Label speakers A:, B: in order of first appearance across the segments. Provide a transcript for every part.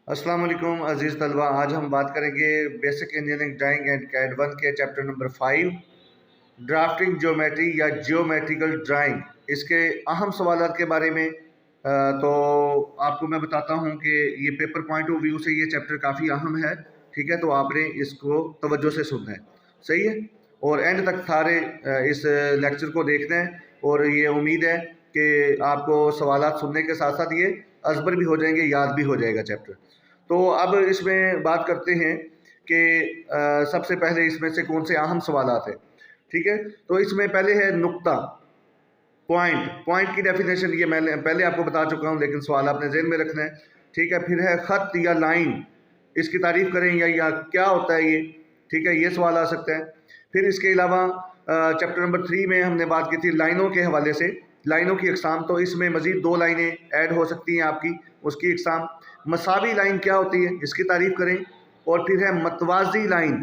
A: अस्सलाम वालेकुम अज़ीज़ तलबा। आज हम बात करेंगे basic engineering drawing and CAD 1 के चैप्टर नंबर 5 ड्राफ्टिंग ज्योमेट्री या जियोमेट्रिकल ड्राइंग। इसके अहम सवालात के बारे में तो आपको मैं बताता हूं कि ये पेपर पॉइंट ऑफ व्यू से ये चैप्टर काफ़ी अहम है। ठीक है, तो आपने इसको तवज्जो से सुनना है, सही है, और एंड तक सारे इस लेक्चर को देखना है। और ये उम्मीद है कि आपको सवालात सुनने के साथ साथ ये अज़बर भी हो जाएंगे, याद भी हो जाएगा चैप्टर। तो अब इसमें बात करते हैं कि सबसे पहले इसमें से कौन से अहम सवालात हैं। ठीक है, तो इसमें पहले है नुक्ता, पॉइंट। पॉइंट की डेफिनेशन ये मैंने पहले आपको बता चुका हूँ, लेकिन सवाल आपने ज़हन में रखना है। ठीक है, फिर है खत या लाइन, इसकी तारीफ करें या क्या होता है ये। ठीक है, ये सवाल आ सकता है। फिर इसके अलावा चैप्टर नंबर 3 में हमने बात की थी लाइनों के हवाले से, लाइनों की अकसाम। तो इसमें मज़ीद 2 लाइनें ऐड हो सकती हैं आपकी, उसकी अकसाम। मसावी लाइन क्या होती है, इसकी तारीफ करें। और फिर है मतवाजी लाइन,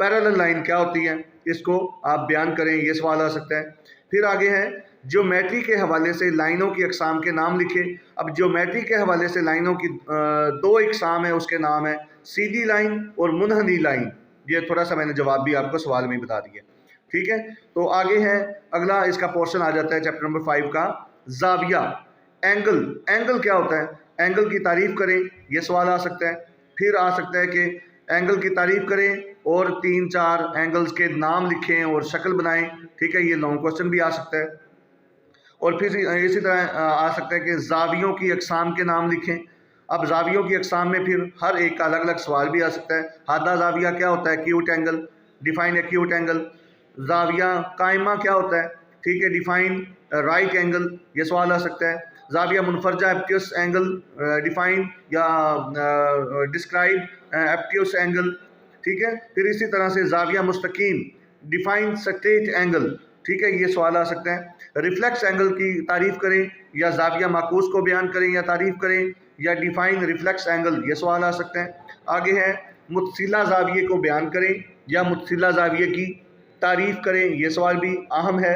A: पैरेलल लाइन क्या होती है, इसको आप बयान करें, ये सवाल आ सकता है। फिर आगे है ज्योमेट्री के हवाले से लाइनों की अकसाम के नाम लिखें। अब ज्योमेट्री के हवाले से लाइनों की 2 अकसाम है, उसके नाम है सीधी लाइन और मुनहनी लाइन। ये थोड़ा सा मैंने जवाब भी आपको सवाल में बता दिया। ठीक है, तो आगे है अगला इसका पोर्शन आ जाता है चैप्टर नंबर 5 का जाविया, एंगल। एंगल क्या होता है, एंगल की तारीफ करें, ये सवाल आ सकता है। फिर आ सकता है कि एंगल की तारीफ करें और 3-4 एंगल्स के नाम लिखें और शक्ल बनाएं। ठीक है, ये लॉन्ग क्वेश्चन भी आ सकता है। और फिर इसी तरह आ सकता है कि जावियों की अकसाम के नाम लिखें। अब जावियों की अकसाम में फिर हर एक का अलग अलग सवाल भी आ सकता है। हादा जाविया क्या होता है, acute angle, define acute angle. जाविया कायमा क्या होता है, ठीक है, डिफाइन राइट एंगल, ये सवाल आ सकता है। जाविया मुनफरजा एप्टियस एंगल, डिफाइन या डिस्क्राइब एप्टियस एंगल। ठीक है, फिर इसी तरह से जाविया मुस्तकीम, डिफाइन स्ट्रेट एंगल। ठीक है, ये सवाल आ सकता है। रिफ्लेक्स एंगल की तारीफ करें या जाविया माकूस को बयान करें या तारीफ करें या डिफाइन रिफ्लेक्स एंगल, ये सवाल आ सकते हैं। आगे है मुत्सिला जाविये को बयान करें या मुत्सिला जाविये की तारीफ करें, ये सवाल भी अहम है।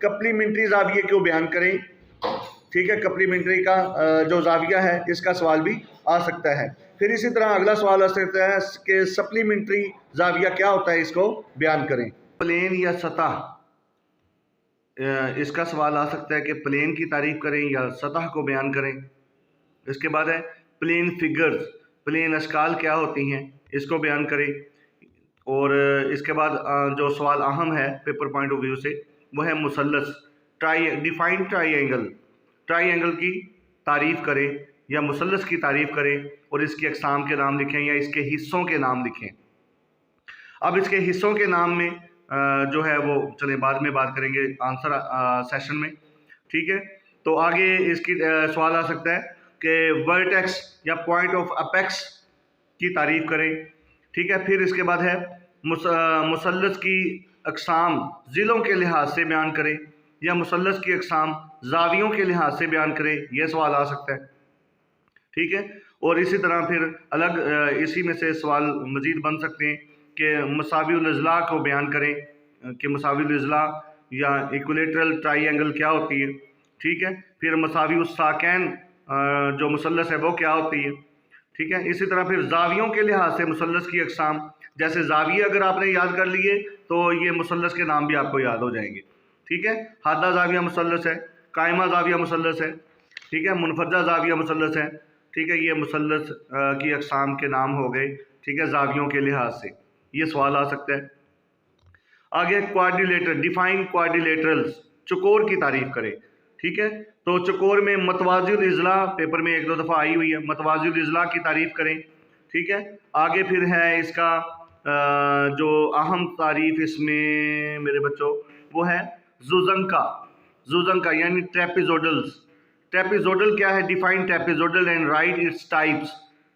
A: कप्लीमेंट्री जाविये को बयान करें। ठीक है, कप्लीमेंट्री का जो जाविया है इसका सवाल भी आ सकता है। फिर इसी तरह अगला सवाल आ सकता है कि सप्लीमेंट्री जाविया क्या होता है, इसको बयान करें। प्लेन या सतह, इसका सवाल आ सकता है कि प्लेन की तारीफ करें या सतह को बयान करें। इसके बाद है प्लेन फिगर्स, प्लेन अशकाल क्या होती हैं, इसको बयान करें। और इसके बाद जो सवाल अहम है पेपर पॉइंट ऑफ व्यू से, वो है मुसल्लस, डिफाइन ट्राइएंगल। ट्राइएंगल की तारीफ करें या मुसल्लस की तारीफ करें और इसकी अकसाम के नाम लिखें या इसके हिस्सों के नाम लिखें। अब इसके हिस्सों के नाम में जो है वो चले बाद में बात करेंगे आंसर सेशन में। ठीक है, तो आगे इसकी सवाल आ सकता है कि वर्टेक्स या पॉइंट ऑफ अपेक्स की तारीफ करें। ठीक है, फिर इसके बाद है मुसल्लस की अकसाम ज़िलों के लिहाज से बयान करें या मुसल्लस की अकसाम जावियों के लिहाज से बयान करें, यह सवाल आ सकता है। ठीक है, और इसी तरह फिर अलग इसी में से सवाल मज़ीद बन सकते हैं कि मसाविल अज़ला को बयान करें कि मसाविल अज़ला या इक्विलेटरल ट्राइएंगल क्या होती है। ठीक है, फिर मसाविल साकैन जो मुसल्लस है वो क्या होती है। ठीक है, इसी तरह फिर जावियों के लिहाज से मुसल्लस की अकसाम, जैसे जाविये अगर आपने याद कर लिए तो ये मुसल्लस के नाम भी आपको याद हो जाएंगे। ठीक है, हादा जाविया मुसल्लस है, कायमा जाविया मुसल्लस है, ठीक है, मुनफरजा जाविया मुसल्लस है। ठीक है, ये मुसल्लस की अकसाम के नाम हो गए। ठीक है, जावियों के लिहाज से ये सवाल आ सकता है। आगे क्वाड्रिलेटर, डिफाइन क्वाड्रिलेटरल्स, चकोर की तारीफ करें। ठीक है, तो चकोर में मतवाजिल इजला पेपर में 1-2 दफ़ा आई हुई है, मतवाजिल इजला की तारीफ करें। ठीक है, आगे फिर है इसका जो अहम तारीफ इसमें मेरे बच्चों वो है जुजंका। जुजंका यानी ट्रेपिजोडल्स। ट्रेपिजोडल क्या है, define trapezoidal and write its types.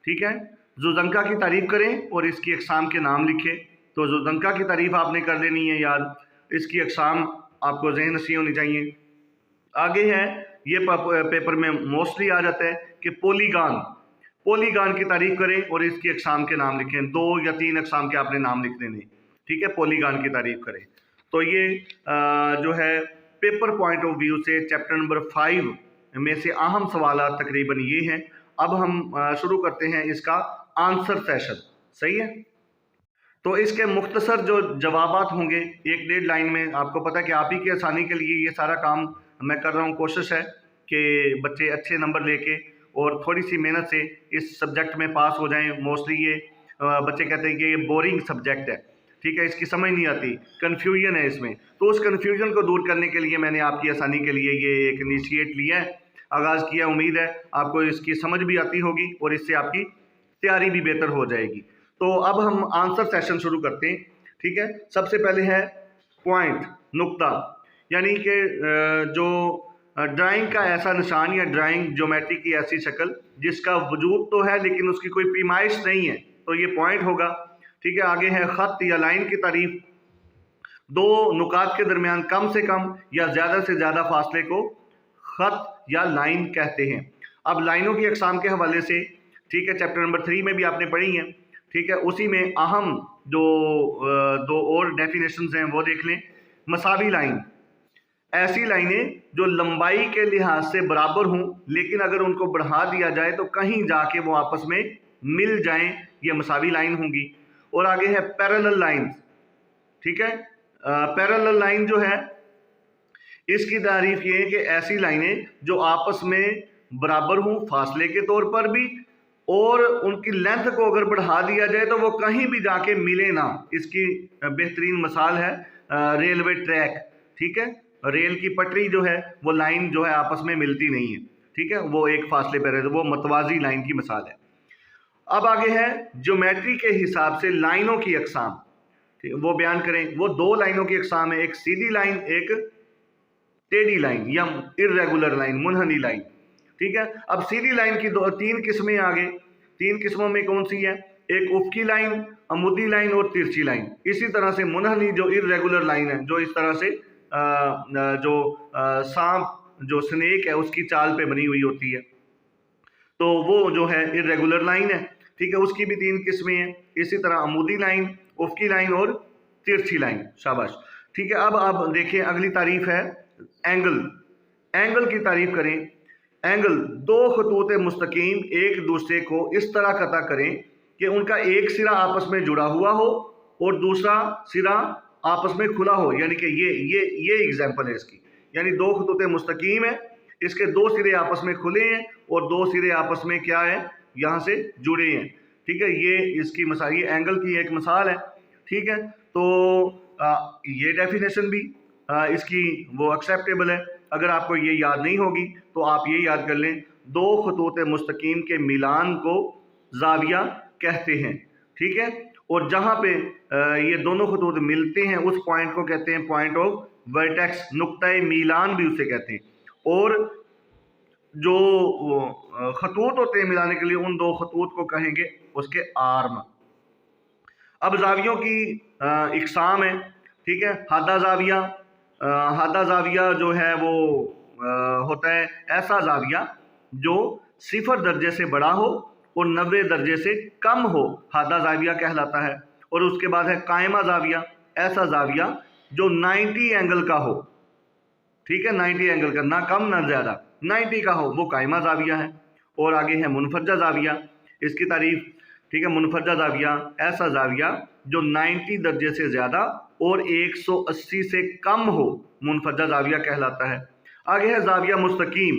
A: ठीक है, जुजंका की तारीफ करें और इसकी अकसाम के नाम लिखें। तो जुजंका की तारीफ आपने कर लेनी है याद, इसकी अकसाम आपको ज़हन नशीं होनी चाहिए। आगे है ये पेपर में मोस्टली आ जाता है कि पोलीगान, पोलीगान की तारीफ करें और इसकी अकसाम के नाम लिखें। 2 या 3 अकसाम के आपने नाम लिख देने। ठीक है, पोलीगान की तारीफ करें। तो ये जो है पेपर पॉइंट ऑफ व्यू से चैप्टर नंबर 5 में से अहम सवाल तकरीबन ये हैं। अब हम शुरू करते हैं इसका आंसर सेशन। सही है, तो इसके मुख्तसर जो जवाबात होंगे 1-1.5 लाइन में। आपको पता है कि आप ही की आसानी के लिए ये सारा काम मैं कर रहा हूँ। कोशिश है कि बच्चे अच्छे नंबर लेके और थोड़ी सी मेहनत से इस सब्जेक्ट में पास हो जाएं। मोस्टली ये बच्चे कहते हैं कि ये बोरिंग सब्जेक्ट है, ठीक है, इसकी समझ नहीं आती, कन्फ्यूजन है इसमें। तो उस कन्फ्यूजन को दूर करने के लिए मैंने आपकी आसानी के लिए ये एक इनिशिएट लिया है, आगाज़ किया। उम्मीद है आपको इसकी समझ भी आती होगी और इससे आपकी तैयारी भी बेहतर हो जाएगी। तो अब हम आंसर सेशन शुरू करते हैं, ठीक है। सबसे पहले है पॉइंट, नुक्ता, यानी कि जो ड्राइंग का ऐसा निशान या ड्राइंग ज्योमेट्री की ऐसी शक्ल जिसका वजूद तो है लेकिन उसकी कोई पैमाइश नहीं है, तो ये पॉइंट होगा, ठीक है। आगे है खत या लाइन की तारीफ, दो नुकात के दरमियान कम से कम या ज़्यादा से ज़्यादा फासले को खत या लाइन कहते हैं। अब लाइनों की अकसाम के हवाले से, ठीक है, चैप्टर नंबर 3 में भी आपने पढ़ी हैं, ठीक है। उसी में अहम जो दो और डेफिनेशंस हैं वो देख लें। मसावी लाइन, ऐसी लाइनें जो लंबाई के लिहाज से बराबर हों लेकिन अगर उनको बढ़ा दिया जाए तो कहीं जाके वो आपस में मिल जाएं, ये मसावी लाइन होंगी। और आगे है पैरेलल लाइन, ठीक है। पैरेलल लाइन जो है इसकी तारीफ ये है कि ऐसी लाइनें जो आपस में बराबर हों फासले के तौर पर भी और उनकी लेंथ को अगर बढ़ा दिया जाए तो वो कहीं भी जाके मिले ना। इसकी बेहतरीन मिसाल है रेलवे ट्रैक, ठीक है। रेल की पटरी जो है वो लाइन जो है आपस में मिलती नहीं है, ठीक है, वो एक फासले पर है, तो वो मतवाजी लाइन की मिसाल है। अब आगे है ज्योमेट्री के हिसाब से लाइनों की अकसाम, ठीक है, वो बयान करें। वो दो लाइनों की अकसाम है, एक सीधी लाइन, एक टेढ़ी लाइन या इर्रेगुलर लाइन, मुनहनी लाइन, ठीक है। अब सीधी लाइन की तीन किस्में आगे, 3 किस्मों में कौन सी है? एक उफकी लाइन, अमुदी लाइन और तिरछी लाइन। इसी तरह से मुनहनी जो इर्रेगुलर लाइन है, जो इस तरह से सांप जो स्नेक है उसकी चाल पे बनी हुई होती है, तो वो जो है इर्रेगुलर लाइन है, ठीक है। उसकी भी 3 किस्में हैं। इसी तरह अमुदी लाइन, उफकी लाइन और तिरछी लाइन। शाबाश, ठीक है। अब आप देखिए अगली तारीफ है एंगल। एंगल की तारीफ करें। एंगल, दो खतूत मुस्तकीम एक दूसरे को इस तरह कता करें कि उनका एक सिरा आपस में जुड़ा हुआ हो और दूसरा सिरा आपस में खुला हो, यानी कि ये एग्जांपल है इसकी। यानी दो खतूत मुस्तकीम है, इसके 2 सिरे आपस में खुले हैं और 2 सिरे आपस में क्या है, यहाँ से जुड़े हैं, ठीक है। ये इसकी मिसाल, ये एंगल की एक मिसाल है, ठीक है। तो ये डेफिनेशन भी इसकी वो एक्सेप्टेबल है। अगर आपको ये याद नहीं होगी तो आप ये याद कर लें, दो खतूत मुस्तकीम के मिलान को जाविया कहते हैं, ठीक है। और जहाँ पे ये दोनों खतूत मिलते हैं उस पॉइंट को कहते हैं पॉइंट ऑफ वर्टेक्स, नुक्ता मिलान भी उसे कहते हैं। और जो खतूत होते हैं मिलाने के लिए, उन दो खतूत को कहेंगे उसके आर्म। अब जावियों की इकसाम है, ठीक है। हादा जाविया, हादा जाविया जो है वो होता है ऐसा जाविया जो 0 दर्जे से बड़ा हो और 90 दर्जे से कम हो, हादा जाविया कहलाता है। और उसके बाद है कायमा जाविया, ऐसा जाविया जो 90 एंगल का हो, ठीक है, 90 एंगल का, ना कम ना ज़्यादा, 90 का हो, वो कायमा जाविया है। और आगे है मुनफरजा जाविया, इसकी तारीफ, ठीक है। मुनफरजा जाविया, ऐसा जाविया जो 90 दर्जे से ज़्यादा और 180 से कम हो, मुनफरजा जाविया कहलाता है। आगे है जाविया मुस्तकीम,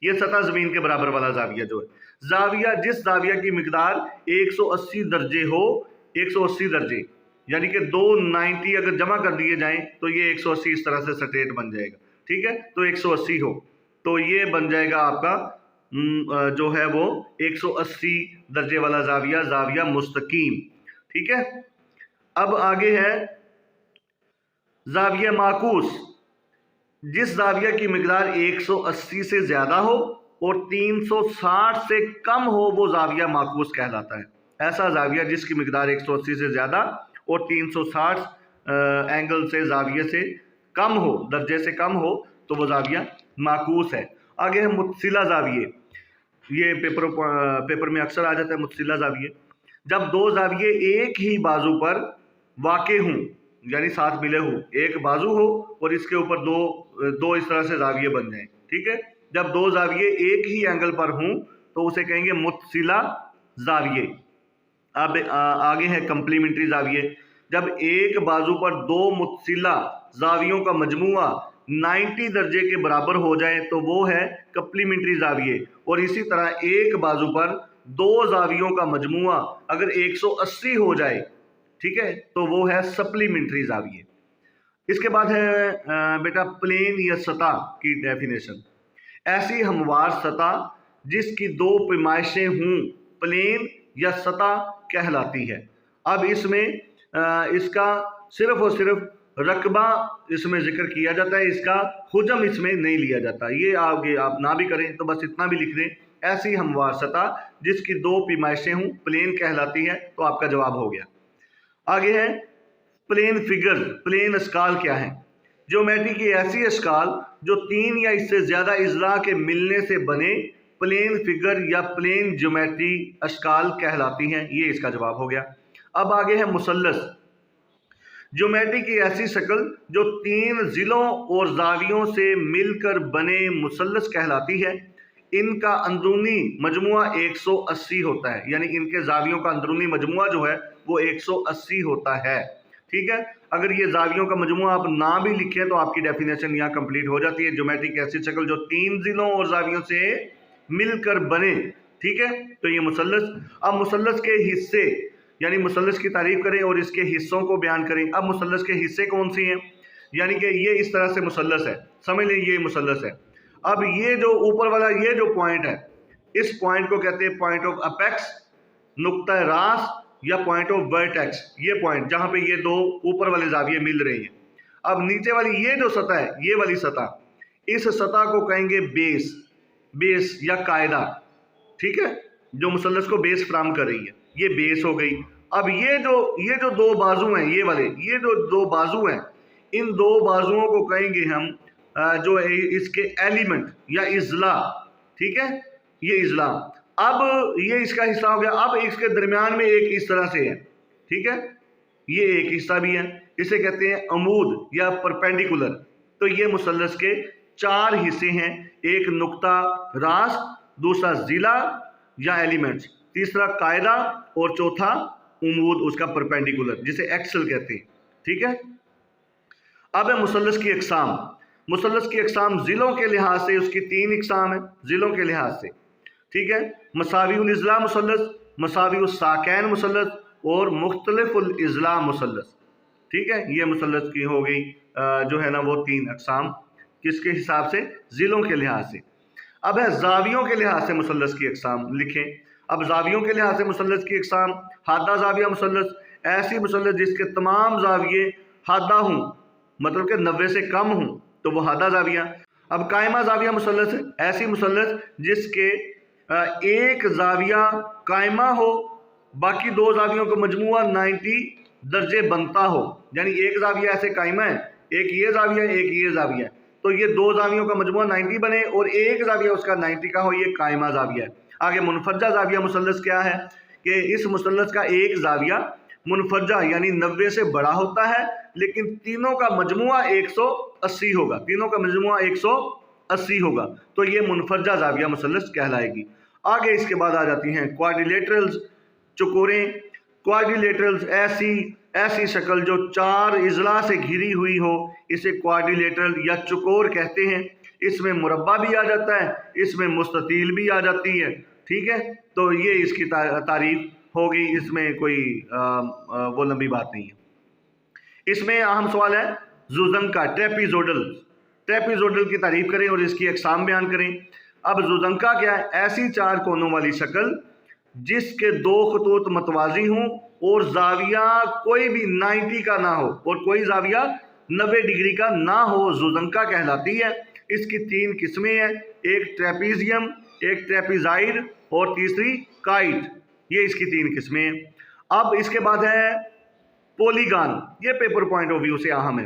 A: ये सतह ज़मीन के बराबर वाला जाविया जो है। जाविया, जिस जाविया की मिकदार 180 दर्जे हो, 180 दर्जे, यानी कि 290 अगर जमा कर दिए जाएं तो ये 180 इस तरह से स्ट्रेट बन जाएगा, ठीक है। तो 180 हो तो ये बन जाएगा आपका जो है वो 180 दर्जे वाला जाविया, जाविया मुस्तकीम, ठीक है। अब आगे है जाविया माकूस, जिस जाविया की मिकदार 180 से ज़्यादा हो और 360 से कम हो, वो जाविया माकूस कहलाता है। ऐसा जाविया जिसकी मिकदार 180 से ज़्यादा और 360 एंगल से जाविये से कम हो, दर्जे से कम हो, तो वो जाविया माकूस है। आगे है मुत्सिला जाविये, ये पेपर में अक्सर आ जाता है मुत्सिला जाविये। जब दो जाविये एक ही बाजू पर वाक़े हों, यानी साथ मिले हों, एक बाजू हो और इसके ऊपर दो इस तरह से जाविये बन जाएं, ठीक है। जब दो जाविये एक ही एंगल पर हों तो उसे कहेंगे मुत्सिला जाविये। अब आगे है कंप्लीमेंट्री जाविये। जब एक बाजू पर दो मुत्सिला जावियों का मजमुआ 90 दर्जे के बराबर हो जाए तो वो है कंप्लीमेंट्री जाविये। और इसी तरह एक बाजू पर दो जावियों का मजमुआ अगर 180 हो जाए, ठीक है, तो वो है सप्लीमेंट्री जाविये। इसके बाद है बेटा प्लेन या सतह की डेफिनेशन। ऐसी हमवार सतह जिसकी दो पैमाइशें हों प्लेन या सतह कहलाती है। अब इसमें इसका सिर्फ और सिर्फ रकबा इसमें जिक्र किया जाता है, इसका हुजम इसमें नहीं लिया जाता। ये आगे आप ना भी करें तो बस इतना भी लिख दें, ऐसी हमवार सतह जिसकी दो पैमाइशें हों प्लेन कहलाती है, तो आपका जवाब हो गया। आगे है प्लेन फिगर। प्लेन अशकाल क्या है? ज्योमेट्री की ऐसी अशकाल जो तीन या इससे ज्यादा इजला के मिलने से बने प्लेन फिगर या प्लेन ज्योमेट्री अशकाल कहलाती हैं। ये इसका जवाब हो गया। अब आगे है मुसल्लस। ज्योमेट्री की ऐसी शक्ल जो तीन जिलों और जावियों से मिलकर बने मुसल्लस कहलाती है। इनका अंदरूनी मजमुआ 180 होता है, यानी इनके जावियों का अंदरूनी मजमुआ जो है वो 180 होता है। ठीक है, अगर ये जावियों का मजमुआ आप ना भी लिखें तो आपकी डेफिनेशन यहाँ कंप्लीट हो जाती है। ज्योमेट्री की ऐसी शक्ल जो तीन जिलों और जावियों से मिलकर बने, ठीक है, तो ये मुसल्लस। अब मुसल्लस के हिस्से, यानी मुसल्लस की तारीफ करें और इसके हिस्सों को बयान करें। अब मुसल्लस के हिस्से कौन से हैं? यानी कि ये इस तरह से मुसल्लस है, समझ लें ये मुसल्लस है। अब ये जो ऊपर वाला ये जो पॉइंट है, इस पॉइंट को कहते हैं पॉइंट ऑफ अपेक्स, नुक्ता रास या पॉइंट ऑफ वर्टेक्स। ये पॉइंट जहां पे ये दो ऊपर वाले जाविये मिल रहे हैं। अब नीचे वाली ये जो सतह है, ये वाली सतह, इस सतह को कहेंगे बेस, बेस या कायदा, ठीक है, जो मुसल्लस को बेस फ्राहम कर रही है, ये बेस हो गई। अब ये जो दो बाजू हैं, ये वाले ये जो दो बाजू हैं, इन दो बाजुओं को कहेंगे हम जो इसके एलिमेंट या इजला, ठीक है, ये इजला। अब ये इसका हिस्सा हो गया। अब इसके दरमियान में एक इस तरह से है, ठीक है, ये एक हिस्सा भी है, इसे कहते हैं अमूद या परपेंडिकुलर। तो ये मुसल्लस के चार हिस्से हैं, एक नुक्ता रास, दूसरा जिला या एलिमेंट्स, तीसरा कायदा और चौथा उमूद, उसका परपेंडिकुलर, जिसे एक्सल कहते हैं, ठीक है। अब है मुसल्लस की अकसाम। मुसल्लस की अकसाम जिलों के लिहाज से उसकी तीन अकसाम है, जिलों के लिहाज से, ठीक है। मसावीउल इज़ला मुसल्लस, मसावीउल साकैन मुसल्लस और मुख्तलिफुल इज़ला मुसल्लस, ठीक है। ये मुसल्लस की हो गई जो है ना वो तीन अकसाम, किसके हिसाब से? जिलों के लिहाज से। अब है जावियों के लिहाज से मुसल्लस की अकसाम लिखें। अब जावियों के लिहाज से मुसल्लस की अकसाम, हादा जाविया मुसल्लस, ऐसी मुसल्लस जिसके तमाम जाविये हादा हों, मतलब कि 90 से कम हों, तो वो हादा जाविया। अब कायमा जाविया मुसल्लस है, ऐसी मुसल्लस जिसके एक जाविया कायमा हो, बाकी दो जावियों का मजमुआ 90 दर्जे बनता हो, यानी एक जाविया ऐसे कायमा है, एक ये जाविया एक ये जाविया, तो ये दो जावियों का मजमुआ 90 बने और एक जाविया उसका 90 का हो, ये कायमा जाविया है। आगे मुनफरजा जाविया मुसल्लस क्या है कि इस मुसल्लस का एक जाविया मुनफरजा यानी 90 से बड़ा होता है, लेकिन तीनों का मजमुआ 180 होगा, तीनों का मजमुआ 180 होगा, तो ये मुनफरजा जाविया मुसल्लस कहलाएगी। आगे इसके बाद आ जाती हैं क्वाड्रिलेटरल्स, चकोरें। क्वाड्रिलेटरल्स ऐसी शक्ल जो चार इजला से घिरी हुई हो, इसे क्वाड्रिलेटरल या चकोर कहते हैं। इसमें मुरब्बा भी आ जाता है, इसमें मुस्ततील भी आ जाती है, ठीक है। तो ये इसकी तारीफ हो गई, इसमें कोई वो लंबी बात नहीं है। इसमें अहम सवाल है जुजंका, ट्रेपीजोडल। ट्रेपीजोडल की तारीफ करें और इसकी अकसाम बयान करें। अब जुजंका क्या है? ऐसी चार कोनों वाली शक्ल जिसके दो खतूत मतवाजी हों और जाविया कोई भी 90 का ना हो और कोई जाविया 90 डिग्री का ना हो, जुजंका कहलाती है। इसकी तीन किस्में हैं, एक ट्रेपीजियम, एक ट्रेपीजाइड और तीसरी काइट। ये इसकी तीन किस्में हैं। अब इसके बाद है पॉलीगॉन। ये पेपर पॉइंट ऑफ व्यू से अहम है।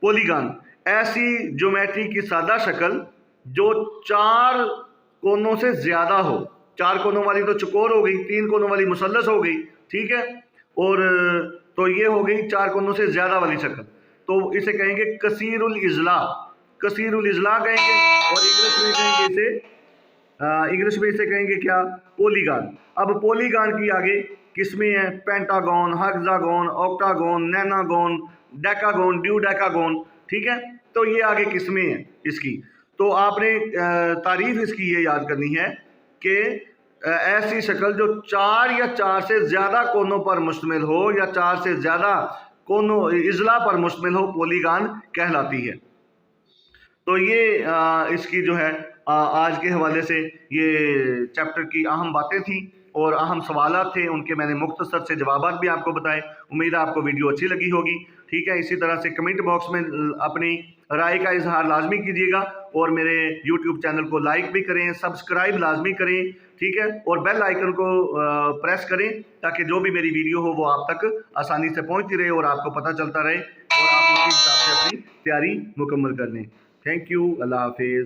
A: पॉलीगॉन ऐसी ज्योमेट्री की सादा शक्ल जो चार कोनों से ज्यादा हो। चार कोनों वाली तो चकोर हो गई, तीन कोनों वाली मुसल्लस हो गई, ठीक है, और तो ये हो गई चार कोनों से ज्यादा वाली शक्ल, तो इसे कहेंगे कसीरुल इजला। कसीरुल इजला कहेंगे और इंग्लिश में कहेंगे इसे इंग्लिश में इसे कहेंगे क्या, पॉलीगॉन। अब पॉलीगॉन की आगे किस्में हैं, पेंटागन, हेक्सागन, ऑक्टागन, नैनागन, डेकागन, ड्यूडेकागन, ठीक है। तो ये आगे किस्में हैं इसकी। तो आपने तारीफ इसकी ये याद करनी है कि ऐसी शक्ल जो 4 या 4 से ज़्यादा कोनों पर मुश्तमिल हो या 4 से ज़्यादा कोनों इजला पर मुश्तमिल हो, पॉलीगॉन कहलाती है। तो ये इसकी जो है आज के हवाले से ये चैप्टर की अहम बातें थी और अहम सवालात थे, उनके मैंने मुख्तसर से जवाबात भी आपको बताए। उम्मीद है आपको वीडियो अच्छी लगी होगी, ठीक है। इसी तरह से कमेंट बॉक्स में अपनी राय का इजहार लाजमी कीजिएगा और मेरे यूट्यूब चैनल को लाइक भी करें, सब्सक्राइब लाजमी करें, ठीक है, और बेल आइकन को प्रेस करें ताकि जो भी मेरी वीडियो हो वो आप तक आसानी से पहुंचती रहे और आपको पता चलता रहे और आप उसी हिसाब से अपनी तैयारी मुकम्मल कर लें। थैंक यू, अल्लाह हाफिज़।